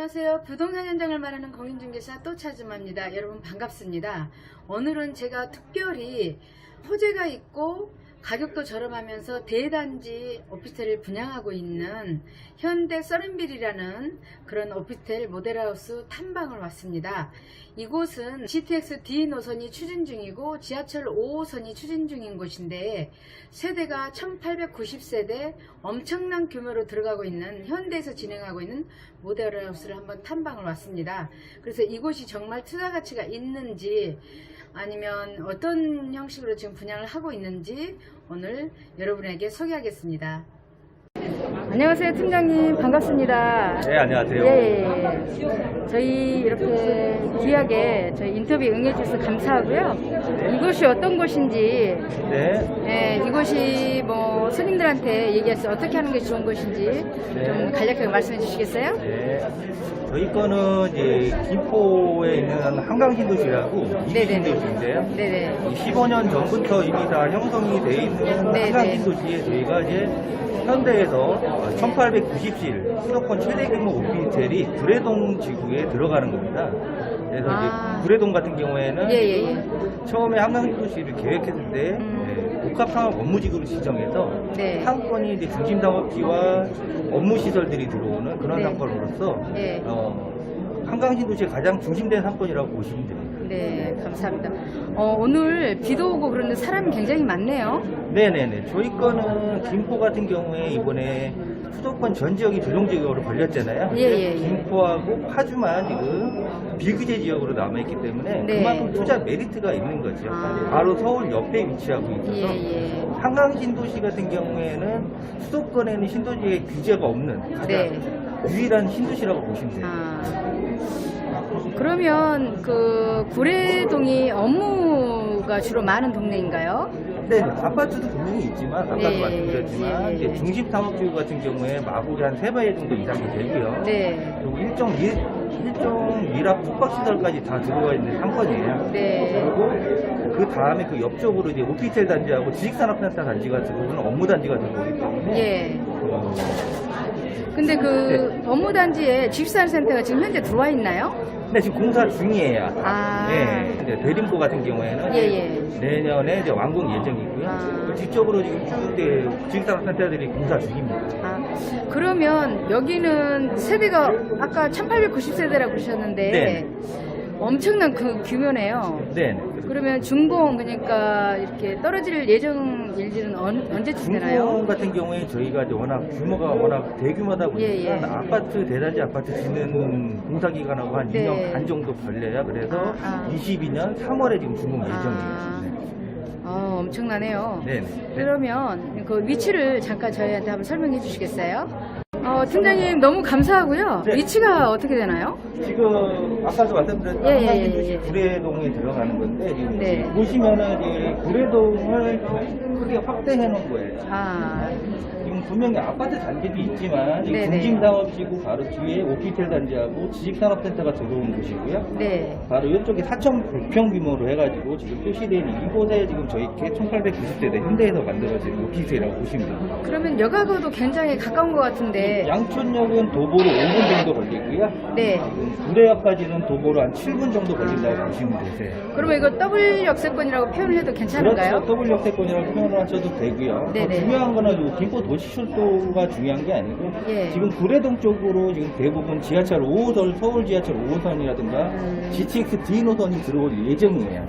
안녕하세요. 부동산 현장을 말하는 공인중개사 또차즈마입니다. 여러분 반갑습니다. 오늘은 제가 특별히 호재가 있고 가격도 저렴하면서 대단지 오피스텔을 분양하고 있는 현대 서른빌이라는 그런 오피스텔 모델하우스 탐방을 왔습니다. 이곳은 GTX D 노선이 추진 중이고 지하철 5호선이 추진 중인 곳인데 세대가 1890세대 엄청난 규모로 들어가고 있는 현대에서 진행하고 있는 모델하우스를 한번 탐방을 왔습니다. 그래서 이곳이 정말 투자 가치가 있는지 아니면 어떤 형식으로 지금 분양을 하고 있는지 오늘 여러분에게 소개하겠습니다. 안녕하세요, 팀장님. 반갑습니다. 네, 안녕하세요. 예, 저희 이렇게 귀하게 저희 인터뷰에 응해주셔서 감사하고요. 이곳이 어떤 곳인지, 네. 이곳이 뭐 손님들한테 얘기해서 어떻게 하는 게 좋은 곳인지 좀 간략하게 말씀해 주시겠어요? 네. 저희 거는 이제 김포에 있는 한강신도시라고 이기신도시인데요. 네네. 15년 전부터 이미 다 형성이 돼 있는 네네. 한강신도시에 저희가 이제 현대에서 1890실 수도권 최대 규모 오피스텔이 구례동 지구에 들어가는 겁니다. 그래서 이제 구례동 같은 경우에는 처음에 한강신도시를 계획했을 때 복합상업 업무지구를 지정해서 상권이 이제 중심상업지와 업무시설들이 들어오는 그런 상권으로서 한강신도시의 가장 중심된 상권이라고 보시면 됩니다. 네, 감사합니다. 오늘 비도 오고 그런데 사람이 굉장히 많네요. 네네네. 저희 거는 김포 같은 경우에 이번에 수도권 전 지역이 조정지역으로 걸렸잖아요. 김포하고 파주만 지금 비규제 지역으로 남아있기 때문에 그만큼 투자 메리트가 있는 거죠. 바로 서울 옆에 위치하고 있어서 한강신도시 같은 경우에는 수도권에는 신도시에 규제가 없는 가장 유일한 신도시라고 보시면 돼요. 그러면 그 구례동이 업무가 주로 많은 동네인가요? 네, 아파트도 분명히 있지만 아까도 말씀드렸지만 이제 중심 상업지구 같은 경우에 마구리 한 3배 정도 이상이 되고요. 그리고 일종 밀합 숙박시설까지 다 들어와 있는 상권이에요. 그리고 그 다음에 그 옆쪽으로 이제 오피스텔 단지하고 지식산업센터 단지가 들어오는 업무단지가 들어오기 때문에 근데 그 업무단지에 지식산업센터가 지금 현재 들어와 있나요? 네, 지금 공사 중이에요. 이제 대림고 같은 경우에는 내년에 이제 완공 예정이고요. 뒤쪽으로 지금 쭉 지식산업센터들이 공사 중입니다. 그러면 여기는 세대가 아까 1890세대라고 그러셨는데 엄청난 그 규모네요. 그러면 준공 그러니까 이렇게 떨어질 예정일지는 언제쯤 되나요? 준공 같은 경우에 저희가 이제 규모가 워낙 대규모다 보니까 아파트 대단지 아파트 짓는 공사 기간하고 한 2년 반 정도 걸려요. 그래서 22년 3월에 지금 준공 예정이에요. 엄청나네요. 그러면 그 위치를 잠깐 저희한테 한번 설명해 주시겠어요? 팀장님 너무 감사하고요. 위치가 어떻게 되나요? 지금 아까도 말씀드렸던 한강신도시 구례동에 들어가는 건데 지금 보시면은 이제 구례동을 크게 확대해 놓은 거예요. 지금 분명히 아파트 단지도 있지만 중심상업지구 바로 뒤에 오피스텔 단지하고 지식산업센터가 들어오는 곳이고요. 바로 이쪽에 4,100평 규모로 해가지고 지금 표시된 이곳에 지금 저희 1890세대 현대에서 만들어진 오피스텔이라고 보시면 됩니다. 그러면 역하고도 굉장히 가까운 것 같은데 양촌역은 도보로 5분 정도 걸리고요. 구례역까지는 도보로 한 7분 정도 걸린다고 보시면 되세요. 그러면 이거 더블 역세권이라고 표현을 해도 괜찮은가요? 그렇죠. 더블 역세권이라고 표현을 하셔도 되고요. 중요한 거는 김포 도시철도가 중요한 게 아니고 지금 구례동 쪽으로 지금 대부분 지하철 5호선, 서울 지하철 5호선이라든가 GTX D 노선이 들어올 예정이에요.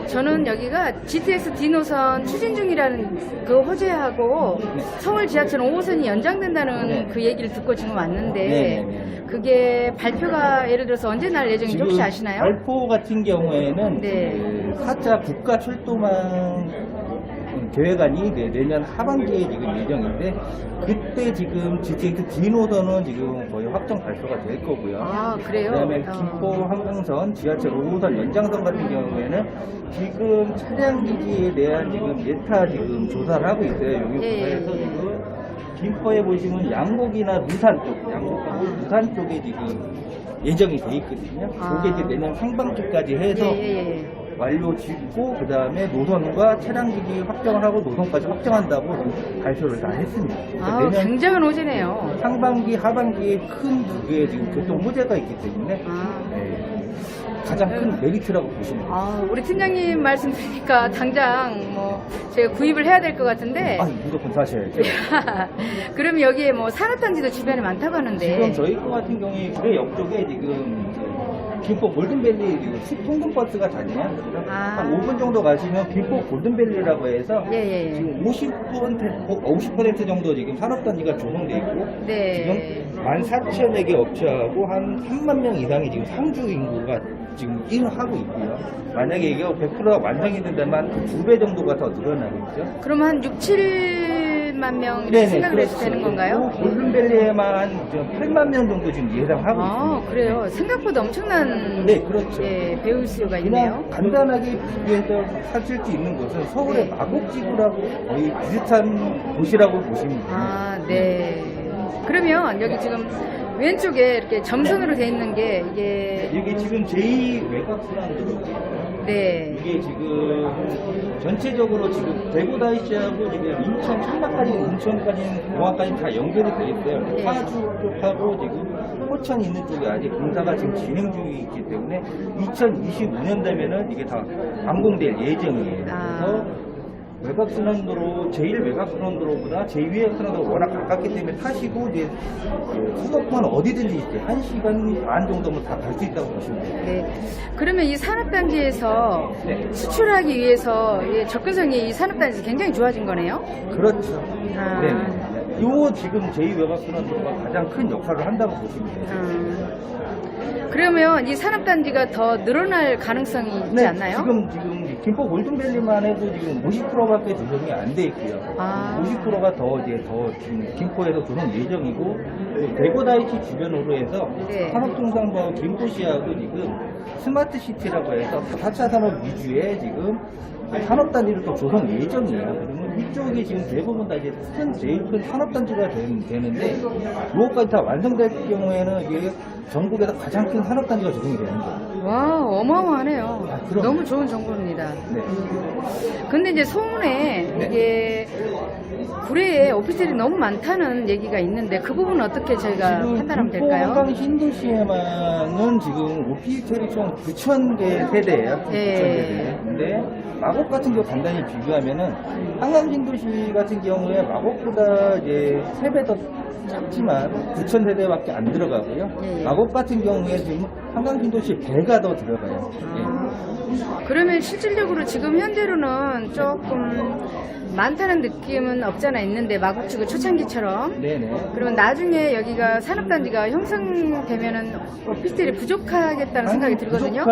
저는 여기가 GTX D 노선 추진 중이라는 그 호재하고 서울 지하철 5호선이 연장된다는 그 얘기를 듣고 지금 왔는데 그게 발표가 예를 들어서 언제 날 예정인지 혹시 아시나요? 발표 같은 경우에는 그 4차 국가철도망 계획안이 내년 하반기에 지금 예정인데 그때 지금 GTX D 노선은 지금 거의 확정 발표가 될 거고요. 그래요? 그다음에 김포 한강선 지하철 5호선 연장선 같은 경우에는 지금 차량 기지에 대한 지금 예타 지금 조사를 하고 있어요. 여기 조사에서 지금 김포에 보시면 양곡이나 루산 쪽, 양곡하고 루산 쪽에 지금 예정이 돼 있거든요. 그게 이제 내년 상반기까지 해서 완료 짓고 그 다음에 노선과 차량기기 확정을 하고 노선까지 확정한다고 발표를 다 했습니다. 아, 내년 굉장한 호재네요. 상반기, 하반기에 큰 두 개의 지금 교통 호재가 있기 때문에 가장 큰 메리트라고 보시면 돼요. 아, 우리 팀장님 말씀 들으니까 당장 뭐 제가 구입을 해야 될 것 같은데. 무조건 사셔야죠. 그럼 여기에 뭐 산업단지도 주변에 많다고 하는데. 지금 저희 거 같은 경우에 구례역 쪽에 지금 김포 골든밸리 통근버스가 다녀요. 한 5분 정도 가시면 김포 골든밸리라고 해서 지금 50% 정도 지금 산업단지가 조성되어 있고 지금 14,000여 개 업체하고 한 3만 명 이상의 지금 상주 인구가 지금 일을 하고 있고요. 만약에 이게 100%가 완성이 된다면 그 2배 정도가 더 늘어나겠죠. 그럼 한 6, 7만 명 이렇게 생각을 해도 되는 건가요? 골든밸리에만 8만 명 정도 지금 예상하고 있습니다. 그래요. 생각보다 엄청난 그렇죠. 배울 수요가 있네요. 그냥 간단하게 비교해서 사실 수 있는 곳은 서울의 마곡지구라고 거의 비슷한 곳이라고 보시면 돼요. 네. 그러면 여기 지금 왼쪽에 이렇게 점선으로 돼 있는 게 이게 지금 제2 외곽순환도로 이게 지금 전체적으로 지금 대구다이시하고 지금 인천, 청라까지 인천까지는 공항까지 다 연결이 돼 있어요. 파주 쪽하고 지금 포천 있는 쪽에 아직 공사가 지금 진행 중에 있기 때문에 2025년 되면은 이게 다 완공될 예정이에요. 그래서 외곽순환도로, 제1 외곽순환도로보다 제2 외곽순환도로가 워낙 가깝기 때문에 타시고 이제 수도권 어디든지 이제 1시간 반 정도면 다 갈 수 있다고 보시면 돼요. 그러면 이 산업단지에서 수출하기 위해서 접근성이 이 산업단지에서 굉장히 좋아진 거네요? 그렇죠. 요 지금 제2 외곽순환도로가 가장 큰 역할을 한다고 보시면 돼요. 그러면 이 산업단지가 더 늘어날 가능성이 있지 않나요? 지금 김포 골든밸리만 해도 지금 50%밖에 조성이 안 돼 있고요. 50%가 더 지금 김포에서 조성 예정이고, 대구다이시 주변으로 해서 산업통상부하고 김포시하고 지금 스마트시티라고 해서 4차 산업 위주의 지금 산업단지를 또 조성 예정이에요. 그러면 이쪽이 지금 대부분 다 이제 제일 큰 산업단지가 되는데, 이것까지 다 완성될 경우에는 이게 전국에서 가장 큰 산업단지가 조성이 되는 거예요. 와, 어마어마하네요. 너무 좋은 정보입니다. 근데 이제 소문에 이게 구례에 오피스텔이 너무 많다는 얘기가 있는데 그 부분은 어떻게 저희가 판단하면 될까요? 한강 신도시에만은 지금 오피스텔이 총 9,000개 세대예요. 9,000개. 근데 마곡 같은 경우 간단히 비교하면은 한강 신도시 같은 경우에 마곡보다 이제 3배 더 작지만 9,000세대밖에 안 들어가고요. 마곡 같은 경우에 지금 한강 신도시 배가 더 들어가요. 그러면 실질적으로 지금 현재로는 조금 많다는 느낌은 없잖아 있는데 마곡지구 초창기처럼. 그러면 나중에 여기가 산업단지가 형성되면은 오피스텔이 부족하겠다는 생각이 들거든요.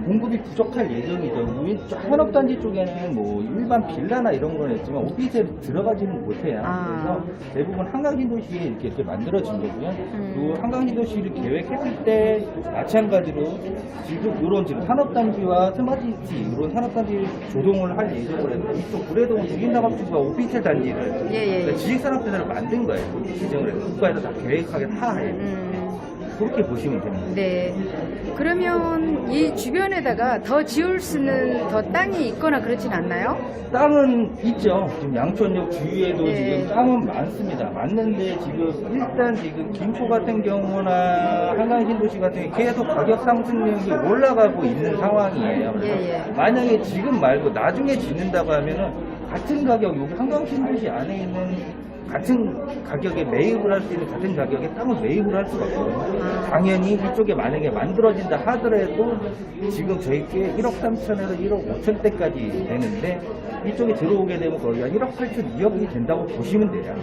공급이 부족할 예정이죠. 산업단지 쪽에는 뭐 일반 빌라나 이런 건 있지만 오피스텔이 들어가지는 못해요. 그래서 대부분 한강신도시에 이렇게 만들어진 거고요. 그 한강신도시를 계획했을 때 마찬가지로 지금 이런 산업단지와 스마트시티 이런 산업단지 조성을 할 예정을 해서 이쪽 구례동 주민산업지구가 오피스텔 단지를 그러니까 지식산업단지를 만든 거예요. 지정을 해서 국가에서 다 계획하게 다 해요. 그렇게 보시면 됩니다. 그러면 이 주변에다가 더 지을 수는 더 땅이 있거나 그렇진 않나요? 땅은 있죠. 지금 양천역 주위에도 지금 땅은 많습니다. 맞는데 지금 김포 같은 경우나 한강신도시 같은 경우 계속 가격 상승률이 올라가고 있는 상황이에요. 만약에 지금 말고 나중에 짓는다고 하면은 같은 가격, 여기 한강신도시 안에 있는 같은 가격에 매입을 할 수 있는 같은 가격에 땅을 매입을 할 수가 없거든요. 당연히 이쪽에 만약에 만들어진다 하더라도 지금 저희께 1억 3천에서 1억 5천대까지 되는데 이쪽에 들어오게 되면 거의 한 1억 8천, 2억이 된다고 보시면 돼요.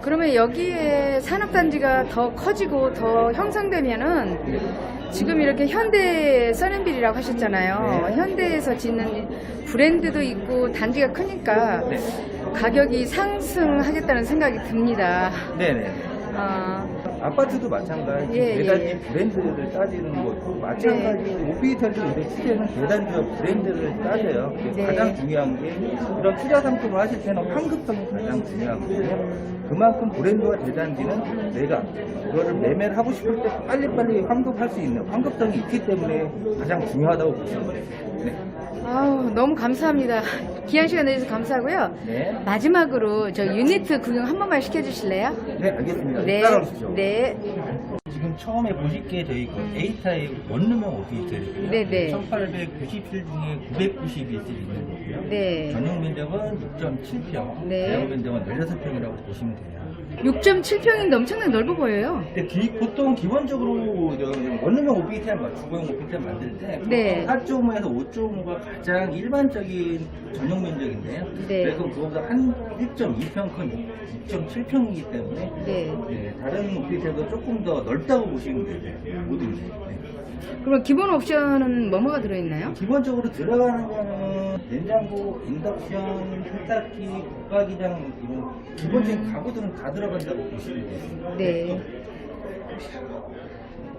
그러면 여기에 산업단지가 더 커지고 더 형성되면은 지금 이렇게 현대 써낸빌이라고 하셨잖아요. 현대에서 짓는 브랜드도 있고 단지가 크니까 가격이 상승하겠다는 생각이 듭니다. 아파트도 마찬가지. 대단지 브랜드를 따지는 것도 마찬가지. 오피스텔도 이런 투자는 대단지와 브랜드를 따져요. 가장 중요한 게 이런 투자 상품을 하실 때는 환급성이 가장 중요하거든요. 그만큼 브랜드와 대단지는 내가 그거를 매매를 하고 싶을 때 빨리빨리 환급할 수 있는 환급성이 있기 때문에 가장 중요하다고 보시면 돼요. 아우, 너무 감사합니다. 귀한 시간 내주셔서 감사하고요. 네. 마지막으로 저 유니트 구경 한 번만 시켜주실래요? 네, 알겠습니다. 네. 따라오십시오. 네. 지금 처음에 보실 게 저희 그 A타입 원룸형 오피스텔이고요. 네네. 1897 중에 990이 있는 거고요. 네. 전용 면적은 6.7평, 네. 대형 면적은 16평이라고 보시면 돼요. 6.7평인데 엄청나게 넓어 보여요. 근데 보통 기본적으로 원룸형 오피스텔, 주거용 오피스텔 만들 때 네. 4.5에서 5.5가 가장 일반적인 전용 면적인데요. 네. 그래서 그거보다 한 1.2평 큰 6.7평이기 때문에 네. 다른 오피스텔도 조금 더 넓다고 보시면 돼요. 모든 게. 네. 그럼 기본 옵션은 뭐뭐가 들어있나요? 기본적으로 들어가는 거는 냉장고, 인덕션, 세탁기, 붙박이장 이런 기본적인 가구들은 다 들어간다고 보시면 돼요. 네.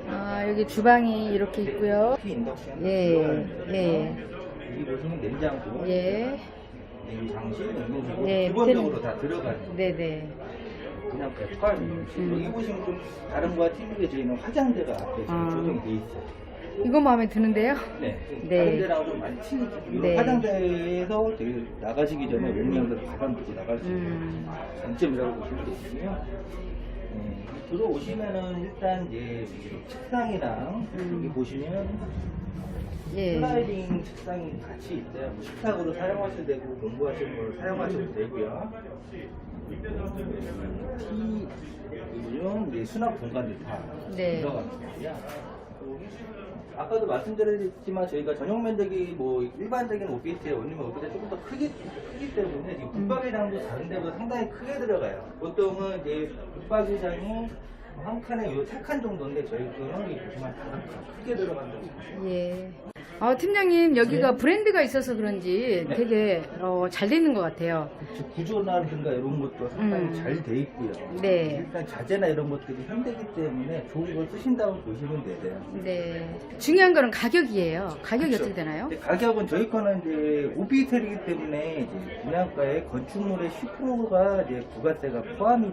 아, 여기 주방이 이렇게 있고요. 특히 인덕션. 예. 예. 여기 보시면 냉장고, 예. 장실, 냉동실 네, 기본적으로 다 들어가요. 네네. 그냥 백화점. 여기 보시면 좀 다른 거와 틀리게 저희는 화장대가 앞에 지금 조정이 돼 있어요. 이거 마음에 드는데요? 네. 네. 다른 데랑 좀 많이 틀리죠. 네. 화장대에서 저희 나가시기 전에 웬만해서 가방 두고 나갈 수 있는 장점이라고 보시면 되시고요. 네. 들어오시면은 일단 이제 책상이랑 여기 보시면 예. 슬라이딩 책상이 같이 있어요. 뭐 식탁으로 사용하셔도 되고 공부하시는 걸로 사용하셔도 되고요. T이고요. 이제 수납 공간이 다 네. 들어갑니다. 아까도 말씀드렸지만 저희가 전용 면적이 뭐 일반적인 오피스텔 원룸형 오피스텔 조금 더 크기 때문에 지금 붙박이장도 다른 데보다 상당히 크게 들어가요. 보통은 이제 붙박이장이 한 칸에 요 3칸 정도인데 저희 거는 이 보시면 다 크게 들어간다고 보시면 예. 팀장님, 여기가 네. 브랜드가 있어서 그런지 네. 되게 잘 돼 있는 것 같아요. 구조라든가 이런 것도 상당히 잘 돼 있고요. 네. 일단 자재나 이런 것들이 현대기 때문에 좋은 걸 쓰신다고 보시면 되세요. 네. 중요한 거는 가격이에요. 가격이 그렇죠. 어떻게 되나요? 근데 가격은 저희 거는 이제 오피스텔이기 때문에 이제 분양가의 건축물의 10%가 이제 부가세가 포함이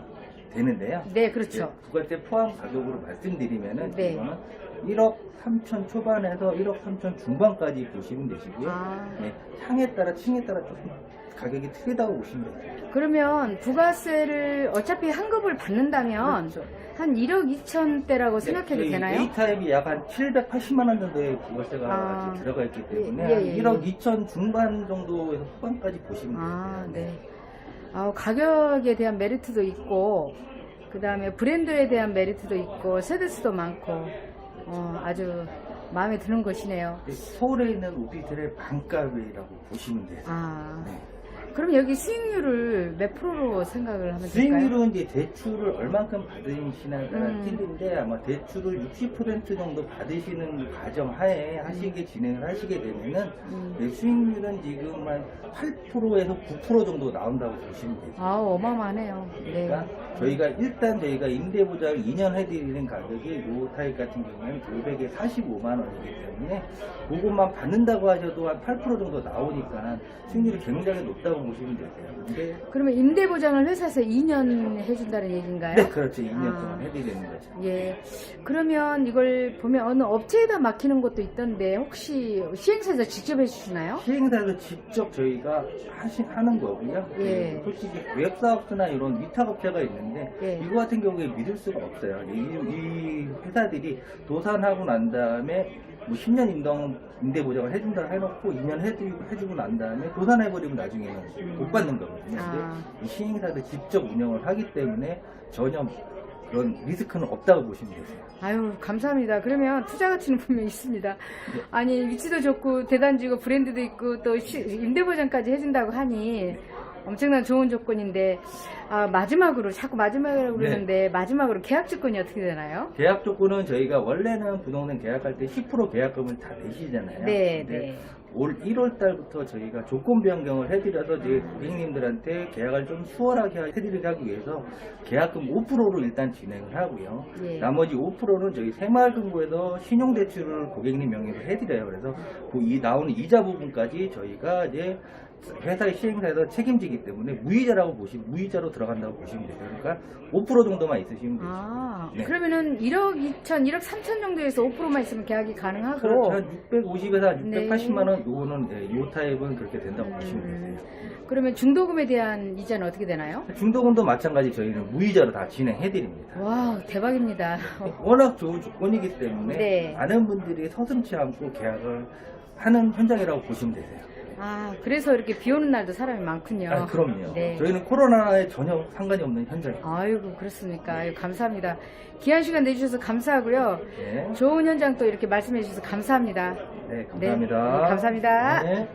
되는데요. 네, 그렇죠. 부가세 포함 가격으로 말씀드리면은 네. 이거는 1억 3천 초반에서 1억 3천 중반까지 보시면 되시고요. 아. 네, 층에 따라 조금 가격이 틀리다고 보시면 돼요. 그러면 부가세를 어차피 환급을 받는다면 그렇죠. 한 1억 2천대라고 생각해도 되나요? A타입이 약 한 780만 원 정도의 부가세가 들어가 있기 때문에 예, 한 예, 1억 2천 중반 정도에서 후반까지 보시면 돼요. 아, 네. 가격에 대한 메리트도 있고, 그 다음에 브랜드에 대한 메리트도 있고, 세대수도 많고, 아주 마음에 드는 것이네요. 서울에 있는 오피스텔의 반값이라고 보시면 돼요. 아, 네. 그럼 여기 수익률을 몇 프로로 생각을 하면 될까요? 수익률은 이제 대출을 얼만큼 받으시냐에 따라 틀린데 아마 대출을 60% 정도 받으시는 가정 하에 하시게 진행을 하시게 되면은 네, 수익률은 지금 한 8%에서 9% 정도 나온다고 보시면 돼요. 아, 어마어마하네요. 네. 그러니까 저희가 임대보장 2년 해드리는 가격이 요 타입 같은 경우에는 500에 45만 원이기 때문에 그것만 받는다고 하셔도 한 8% 정도 나오니까 수익률이 굉장히 높다고 보시면 되세요. 근데 그러면 임대보장을 회사에서 2년 해준다는 얘기인가요? 네, 그렇죠. 2년 동안 해드리는 거죠. 예. 그러면 이걸 보면 어느 업체에다 맡기는 것도 있던데 혹시 시행사에서 직접 해주시나요? 시행사에서 직접 저희가 하는 거고요. 예. 솔직히 웹사업소나 이런 위탁업체가 있는데 예. 이거 같은 경우에 믿을 수가 없어요. 이 회사들이 도산하고 난 다음에 뭐 10년 임대 보장을 해준다 해놓고 2년 해주고 난 다음에 도산해버리면 나중에는 못 받는 거거든요. 아. 근데 이 시행사들 직접 운영을 하기 때문에 전혀 그런 리스크는 없다고 보시면 되세요. 아유, 감사합니다. 그러면 투자 가치는 분명히 있습니다. 아니, 위치도 좋고 대단지고 브랜드도 있고 또 임대보장까지 해준다고 하니 엄청난 좋은 조건인데, 마지막으로 자꾸 마지막이라고 그러는데 마지막으로 계약 조건이 어떻게 되나요? 계약 조건은 저희가 원래는 부동산 계약할 때 10% 계약금을 다 내시잖아요. 네, 근데 네. 올 1월 달부터 저희가 조건 변경을 해드려서 이제 고객님들한테 계약을 좀 수월하게 해드리게 하기 위해서 계약금 5%로 일단 진행을 하고요. 예. 나머지 5%는 저희 새마을금고에서 신용대출을 고객님 명의로 해드려요. 그래서 이 나오는 이자 부분까지 저희가 이제 회사의 시행사에서 책임지기 때문에 무이자로 들어간다고 보시면 돼요. 그러니까 5% 정도만 있으시면 되죠. 아, 네. 그러면은 1억 2천, 1억 3천 정도에서 5%만 있으면 계약이 가능하고. 그렇죠. 한 650에서 네. 680만 원 요거는 요 타입은 그렇게 된다고 보시면 되세요. 그러면 중도금에 대한 이자는 어떻게 되나요? 중도금도 마찬가지 저희는 무이자로 다 진행해 드립니다. 와우, 대박입니다. 워낙 좋은 조건이기 때문에 네. 많은 분들이 서슴지 않고 계약을 하는 현장이라고 보시면 되세요. 아, 그래서 이렇게 비 오는 날도 사람이 많군요. 아, 그럼요. 네. 저희는 코로나에 전혀 상관이 없는 현장입니다. 아이고, 그렇습니까? 아이고, 감사합니다. 귀한 시간 내주셔서 감사하고요. 네. 좋은 현장 또 이렇게 말씀해 주셔서 감사합니다. 네, 감사합니다. 네, 감사합니다. 네.